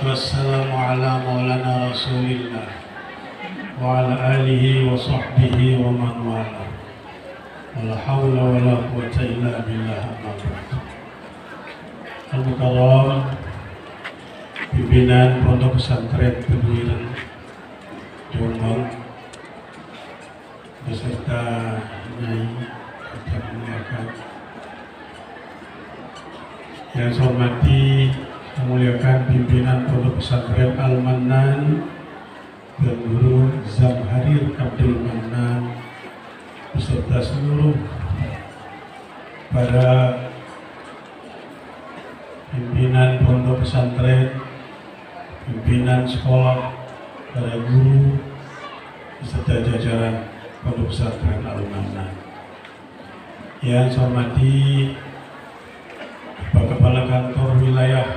wassalamu ala maulana rasulillah wa ala alihi wa sahbihi wa man wala. Wala hawla wala quwwata illa billah. Al-Mukarram pimpinan Pondok Pesantren Tebuireng Jombang beserta Nyai yang muliakan, yang saya hormati memuliakan pimpinan Pondok Pesantren Al-Mannan dan Guru Zamharir Abdul Mannan beserta seluruh para pimpinan Pondok Pesantren, pimpinan sekolah, para guru beserta jajaran Pondok Pesantren Al-Mannan. Yang saya hormati Pak Kepala Kantor Wilayah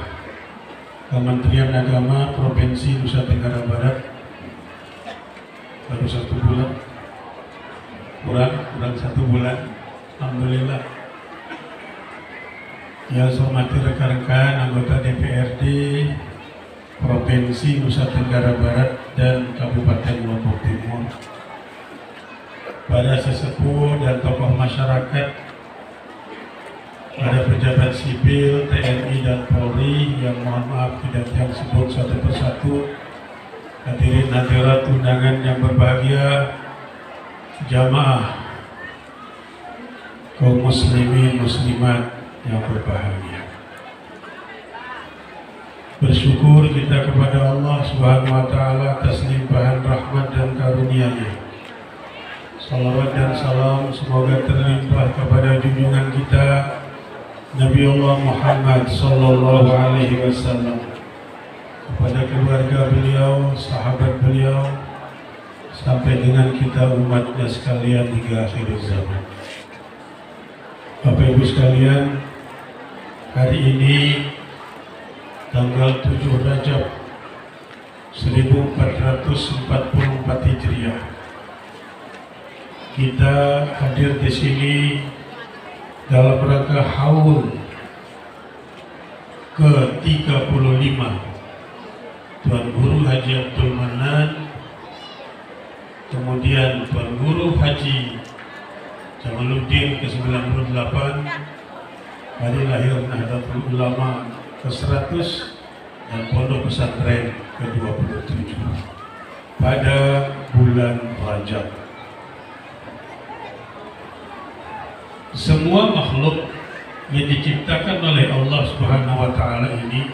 Kementerian Agama Provinsi Nusa Tenggara Barat, baru 1 bulan, kurang 1 bulan, alhamdulillah. Yang saya hormati rekan-rekan anggota DPRD Provinsi Nusa Tenggara Barat dan Kabupaten Lombok Timur, para sesepuh dan tokoh masyarakat, para pejabat sipil, TNI dan Polri yang mohon maaf tidak yang sebut satu persatu, hadirin hadirat undangan yang berbahagia, jamaah kaum muslimin muslimat yang berbahagia. Bersyukur kita kepada Allah Subhanahu wa Ta'ala atas limpahan rahmat dan karunia-Nya. Salawat dan salam semoga terlimpah kepada junjungan kita Nabi Allah Muhammad sallallahu alaihi wasallam, kepada keluarga beliau, sahabat beliau, sampai dengan kita umatnya sekalian hingga akhir zaman. Bapak Ibu sekalian, hari ini tanggal 7 Rajab 1444 Hijriah, kita hadir di sini dalam rangka haul ke-35 Tuan Guru Haji Abdul Mannan, kemudian Tuan Guru Haji Jamaluddin ke-98, hari lahir Nahdlatul Ulama ke-100 dan Pondok Pesantren ke-27 pada bulan Rajab. Semua makhluk yang diciptakan oleh Allah Subhanahu wa Ta'ala ini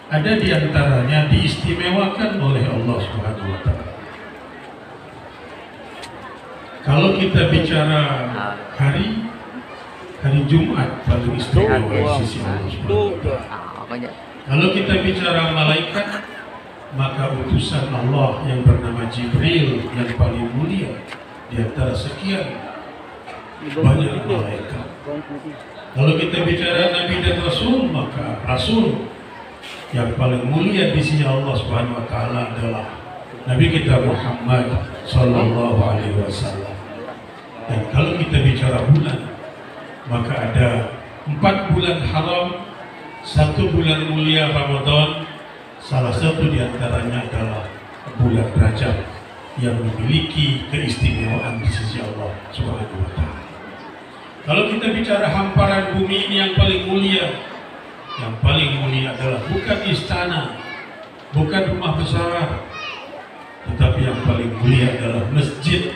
ada di antaranya diistimewakan oleh Allah Subhanahu wa Ta'ala. Kalau kita bicara hari Jumat paling istimewa di sisi Allah Subhanahu wa Ta'ala. Kalau kita bicara malaikat, maka utusan Allah yang bernama Jibril yang paling mulia di antara sekian banyak malaikat. Kalau kita bicara Nabi dan Rasul, maka Rasul yang paling mulia di sisi Allah Subhanahu wa Ta'ala adalah Nabi kita Muhammad sallallahu alaihi wasallam. Dan kalau kita bicara bulan, maka ada 4 bulan haram, 1 bulan mulia Ramadan, salah satu di antaranya adalah bulan Rajab yang memiliki keistimewaan di sisi Allah Subhanahu wa Ta'ala. Kalau kita bicara hamparan bumi ini yang paling mulia adalah bukan istana, bukan rumah besar, tetapi yang paling mulia adalah masjid,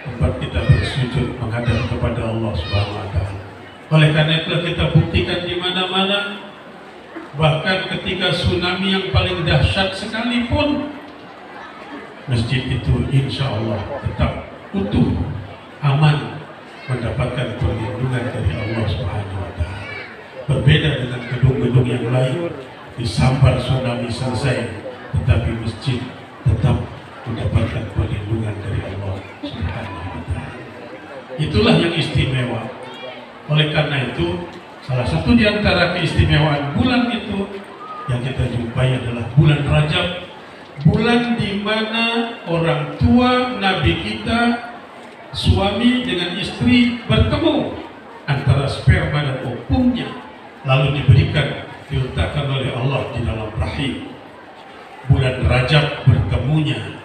tempat kita bersujud menghadap kepada Allah Subhanahu wa Ta'ala. Oleh karena itu kita buktikan di mana-mana, bahkan ketika tsunami yang paling dahsyat sekalipun, masjid itu insya Allah tetap utuh, aman, mendapatkan perlindungan dari Allah Subhanahu wa Ta'ala. Berbeda dengan gedung-gedung yang lain, disambar tsunami selesai, tetapi masjid tetap mendapatkan perlindungan dari Allah Subhanahu wa Ta'ala. Itulah yang istimewa. Oleh karena itu, salah satu di antara keistimewaan bulan itu yang kita jumpai adalah bulan Rajab, bulan di mana orang tua Nabi kita, suami dengan istri bertemu antara sperma dan ovumnya, lalu diberikan, diletakkan oleh Allah di dalam rahim Rahim. Bulan Rajab bertemunya.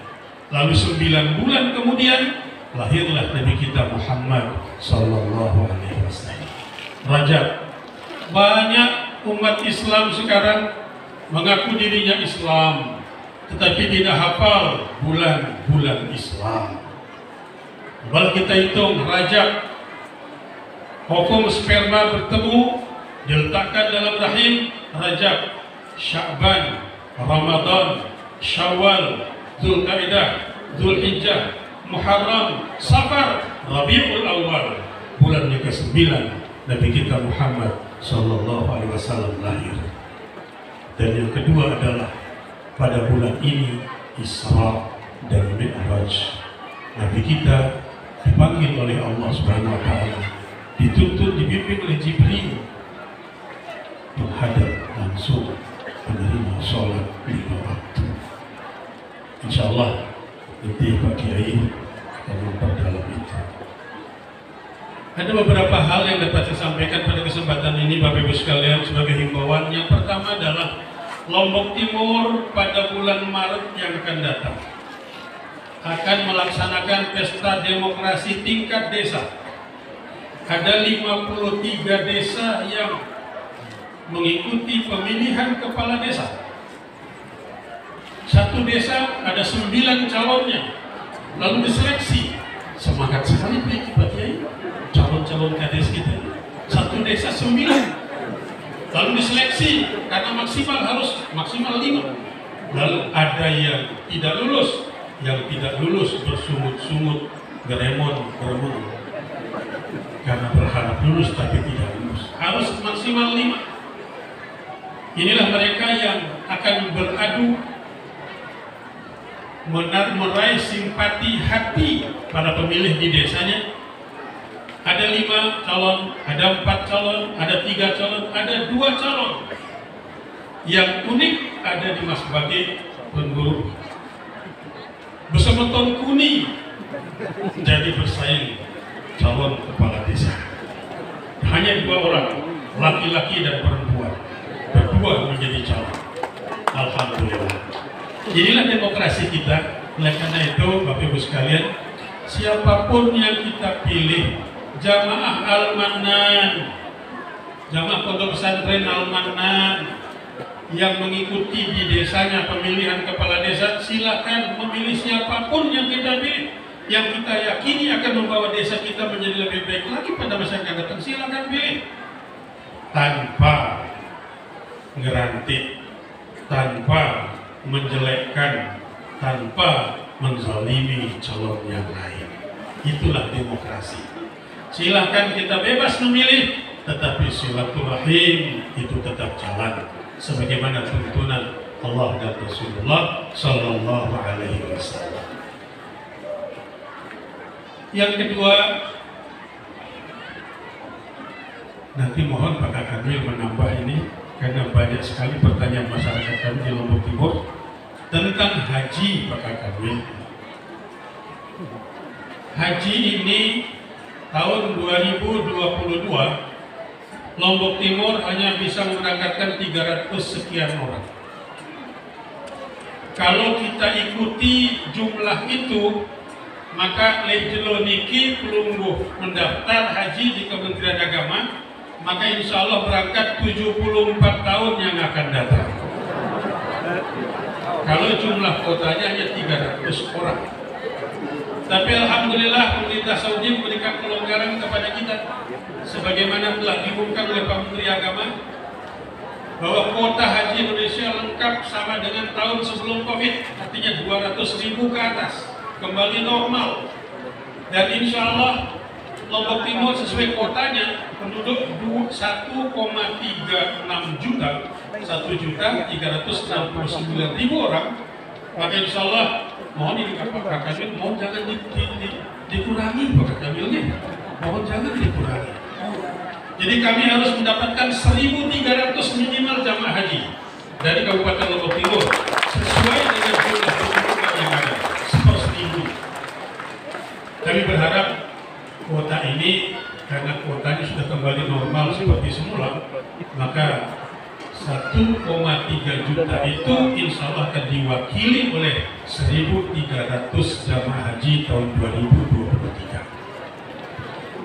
Lalu 9 bulan kemudian lahirlah Nabi kita Muhammad sallallahu alaihi wasallam. Rajab. Banyak umat Islam sekarang mengaku dirinya Islam, tetapi tidak hafal bulan-bulan Islam. Kalau kita hitung Rajab, hukum sperma bertemu diletakkan dalam rahim Rajab, Sya'ban, Ramadan, Syawal, Dzulqa'dah, Dzulhijjah, Muharram, Safar, Rabiul Awal. Bulan yang ke-9 Nabi kita Muhammad sallallahu alaihi wasallam lahir. Dan yang kedua adalah pada bulan ini Isra dan Mi'raj. Nabi kita dipanggil oleh Allah Subhanahu wa taala, dituntut dibimbing oleh Jibril menghadap langsung menerima sholat 5 waktu. Insyaallah nanti Pak Kiai akan memperdalam itu. Ada beberapa hal yang dapat saya sampaikan pada kesempatan ini Bapak Ibu sekalian sebagai himbauan. Yang pertama adalah Lombok Timur pada bulan Maret yang akan datang akan melaksanakan pesta demokrasi tingkat desa. Ada 53 desa yang mengikuti pemilihan kepala desa. Satu desa ada 9 calonnya, lalu diseleksi. Semangat sekali Pak Kiai, calon-calon kades kita. Satu desa 9, lalu diseleksi karena harus maksimal 5. Lalu ada yang tidak lulus, bersungut-sungut, geremon karena berharap lulus tapi tidak lulus. Harus maksimal 5. Inilah mereka yang akan beradu meraih simpati hati para pemilih di desanya. Ada 5 calon, ada 4 calon, ada 3 calon, ada 2 calon. Yang unik ada di Mas Bagi Pengguru bersama Ton Kuni jadi bersaing calon kepala desa. Hanya 2 orang, laki-laki dan perempuan, berdua menjadi calon. Alhamdulillah. Inilah demokrasi kita. Oleh karena itu Bapak Ibu sekalian, siapapun yang kita pilih, jamaah Al-Mannan, jamaah pondok pesantren Al-Mannan yang mengikuti di desanya pemilihan kepala desa, silakan memilih siapapun yang kita pilih, yang kita yakini akan membawa desa kita menjadi lebih baik lagi pada masa yang akan datang. Silakan pilih tanpa ngerantik, tanpa menjelekkan, tanpa menzalimi calon yang lain. Itulah demokrasi. Silahkan kita bebas memilih, tetapi silaturahim itu tetap jalan sebagaimana tuntunan Allah dan Rasulullah sallallahu alaihi wasallam. Yang kedua, nanti mohon Pak Kamil menambah ini karena banyak sekali pertanyaan masyarakat kami di Lombok Timur tentang haji Pak Kamil. Haji ini tahun 2022 Lombok Timur hanya bisa memberangkatkan 300 sekian orang. Kalau kita ikuti jumlah itu, maka lejelo niki pelungguh mendaftar haji di Kementerian Agama, maka insya Allah berangkat 74 tahun yang akan datang. Kalau jumlah kotanya hanya 300 orang. Tapi alhamdulillah pemerintah Saudi memberikan kelonggaran kepada kita, sebagaimana telah diumumkan oleh Pak Menteri Agama bahwa kuota haji Indonesia lengkap sama dengan tahun sebelum Covid, artinya 200.000 ke atas, kembali normal. Dan insya Allah Lombok Timur sesuai kotanya penduduk 1,36 juta, 1.369.000 orang. Maka insya Allah mohon ini Pak Kamil, mohon jangan dikurangi Pak Kamilnya, mohon jangan dikurangi. Jadi kami harus mendapatkan 1.300 minimal jamaah haji dari Kabupaten Lombok Timur sesuai dengan jumlah penduduk yang ada, 1.000. Kami berharap kuota ini karena kuotanya sudah kembali normal seperti semula, maka 1,3 juta itu insya Allah akan diwakili oleh 1.300 jamaah haji tahun 2023.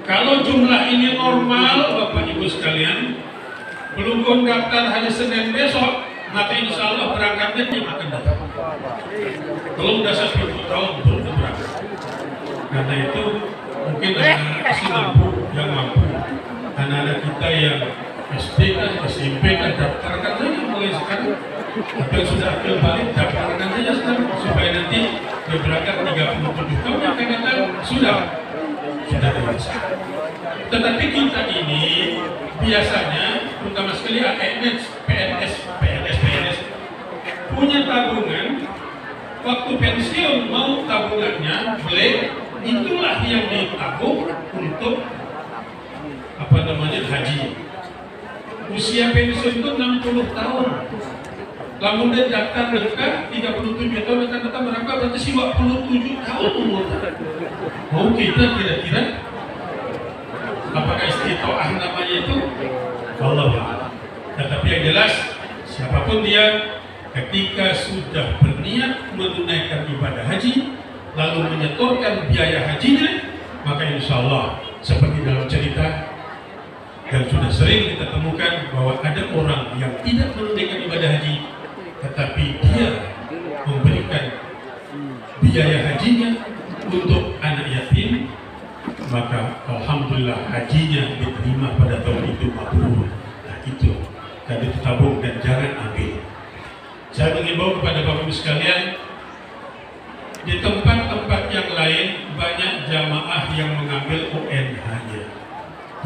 Kalau jumlah ini normal, Bapak Ibu sekalian, belum daftar hari Senin besok, maka insya Allah berangkatnya yang akan datang. Belum udah 10 tahun belum berangkat. Karena itu mungkin anak-anak masih mampu, anak-anak kita yang SD kan, SMP kan, daftarkan saja mulai sekarang. Tapi yang sudah akil balik, daftarkan saja sekarang supaya nanti dia berangkat 37 tahun yang akan datang sudah dewasa. Tetapi kita ini biasanya, terutama sekali AMS, PNS punya tabungan. Waktu pensiun mau tabungannya beli, itulah yang ditabung untuk haji. Usia pensiun itu 60 tahun. Lamun dia daftar mereka 37 tahun akan datang berapa? Berarti 57 tahun umur. Mau kita kira-kira apakah istiqoah namanya itu? Allah. Tetapi yang jelas siapapun dia, ketika sudah berniat menunaikan ibadah haji lalu menyetorkan biaya hajinya, maka insya Allah seperti dalam cerita dan sudah sering kita temukan bahwa ada orang yang tidak menunaikan ibadah haji tetapi dia memberikan biaya hajinya untuk anak yatim, maka alhamdulillah hajinya diterima pada tahun itu mabrur. Nah itu, dan ditabung dan jangan ambil. Saya mengimbau kepada Bapak Ibu sekalian, di tempat-tempat yang lain banyak jamaah yang mengambil UNH-nya.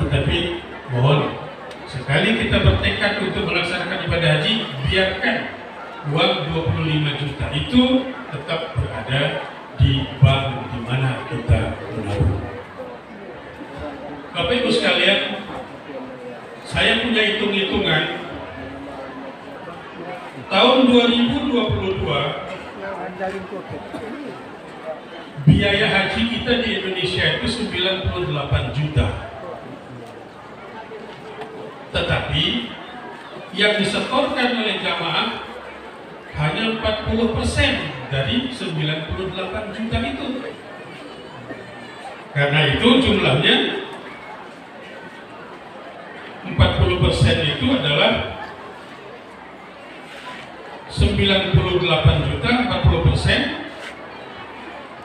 Tetapi mohon, sekali kita bertekad untuk melaksanakan ibadah haji, biarkan uang 25 juta itu tetap berada di bank di mana kita menabung. Bapak Ibu sekalian, saya punya hitung-hitungan. Tahun 2022 biaya haji kita di Indonesia itu 98 juta. Tetapi yang disetorkan oleh jamaah hanya 40% dari 98 juta itu. Karena itu jumlahnya 40% itu adalah 98 juta, 40%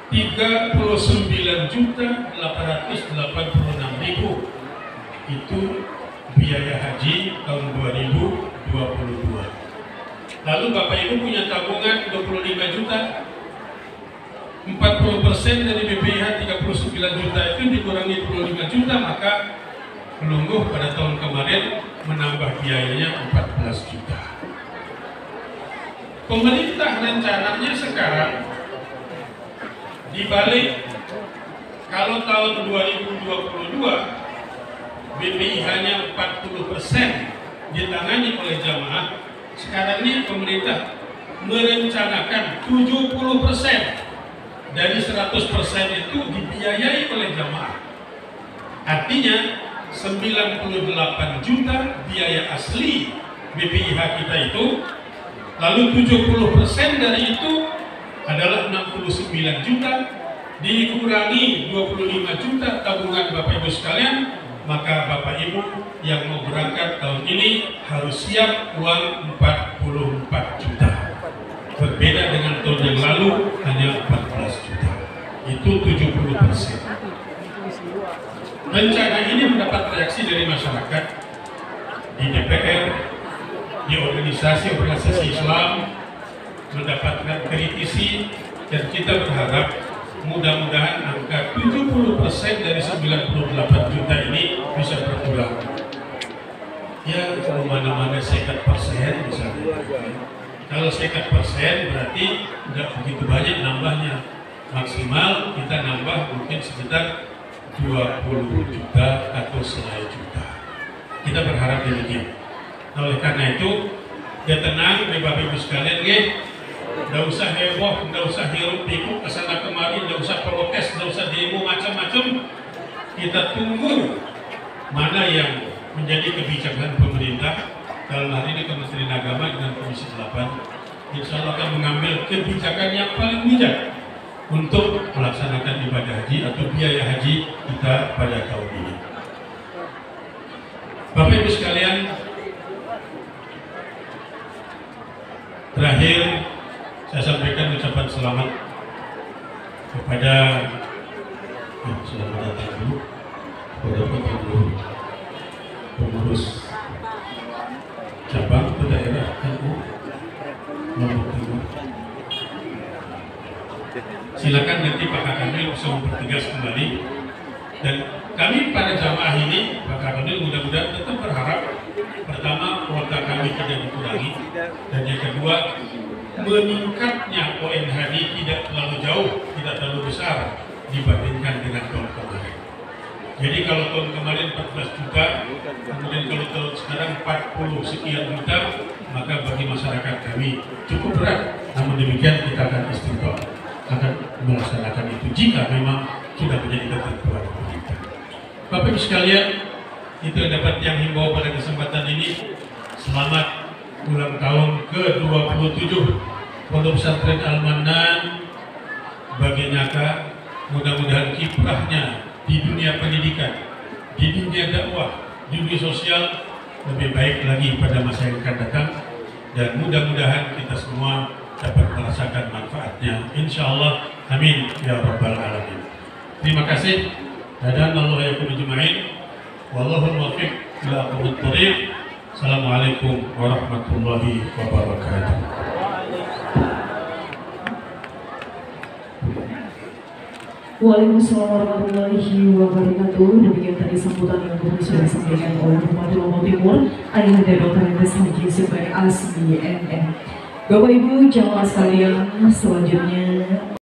39 juta 886 ribu. Itu biaya haji tahun 2022. Lalu Bapak Ibu punya tabungan 25 juta, 40% dari BPIH 39 juta itu dikurangi 25 juta, maka menunggu pada tahun kemarin menambah biayanya 14 juta. Pemerintah rencananya sekarang dibalik, kalau tahun 2022 BPIH-nya 40% ditangani oleh jamaah, sekarang ini pemerintah merencanakan 70% dari 100% itu dibiayai oleh jamaah. Artinya 98 juta biaya asli BPIH kita itu, lalu 70% dari itu adalah 69 juta dikurangi 25 juta tabungan Bapak Ibu sekalian, maka Bapak Ibu yang mau berangkat tahun ini harus siap uang 44 juta. Berbeda dengan tahun yang lalu hanya 14 juta. Itu 70%. Rencana ini mendapat reaksi dari masyarakat, di DPR, di organisasi Islam, mendapatkan kritisi, dan kita berharap mudah-mudahan angka 70% dari 98 juta ini bisa berkurang. Ya, kalau mana-mana 1% misalnya. Kalau 1% berarti tidak begitu banyak nambahnya. Maksimal kita nambah mungkin sekitar 20 juta atau setengah juta. Kita berharap demikian. Nah, oleh karena itu, ya tenang, Bapak Ibu sekalian, nggak usah heboh, nggak usah hiruk-pikuk kesana kemari, nggak usah protes, nggak usah demo macam-macam. Kita tunggu mana yang menjadi kebijakan pemerintah. dalam hari ini Kementerian Agama dengan Komisi 8 insya Allah akan mengambil kebijakan yang paling bijak untuk melaksanakan ibadah haji atau biaya haji kita pada tahun ini. Bapak Ibu sekalian, terakhir saya sampaikan ucapan selamat kepada selamat datang dulu kepada pengurus cabang ke daerah NU Lombok Timur. Silakan nanti Pak Kakamil bisa bertugas kembali, dan kami pada jamaah ini Pak Kakamil mudah-mudahan tetap berharap pertama kuota kami tidak dikurangi, dan yang kedua meningkatnya ONHD tidak terlalu jauh, tidak terlalu besar dibandingkan dengan tahun kemarin. Jadi kalau tahun kemarin 14 juta, kemudian kalau tahun sekarang 40 sekian juta, maka bagi masyarakat kami cukup berat. Namun demikian kita akan istiqomah, akan melaksanakan itu jika memang sudah menjadi ketentuan pemerintah. Bapak Ibu sekalian, itu dapat yang himbau pada kesempatan ini. Selamat ulang tahun ke-27 Pondok Pesantren Al-Mannan bagi Nyaka. Mudah-mudahan kiprahnya di dunia pendidikan, di dunia dakwah, di dunia sosial lebih baik lagi pada masa yang akan datang, dan mudah-mudahan kita semua dapat merasakan manfaatnya, insya Allah, amin ya rabbal alamin. Terima kasih. Dan Allah yakum ajmain. Wallahul muwaffiq ila aqwamit thoriq. Assalamualaikum warahmatullahi wabarakatuh. Waalaikumsalam warahmatullahi wabarakatuh. Demikian tadi sambutan yang sudah disampaikan oleh Bupati Lombok Timur, Ayahanda Dr. Andes Haji Subhan ASMNN. Bapak Ibu jamaah sekalian, selanjutnya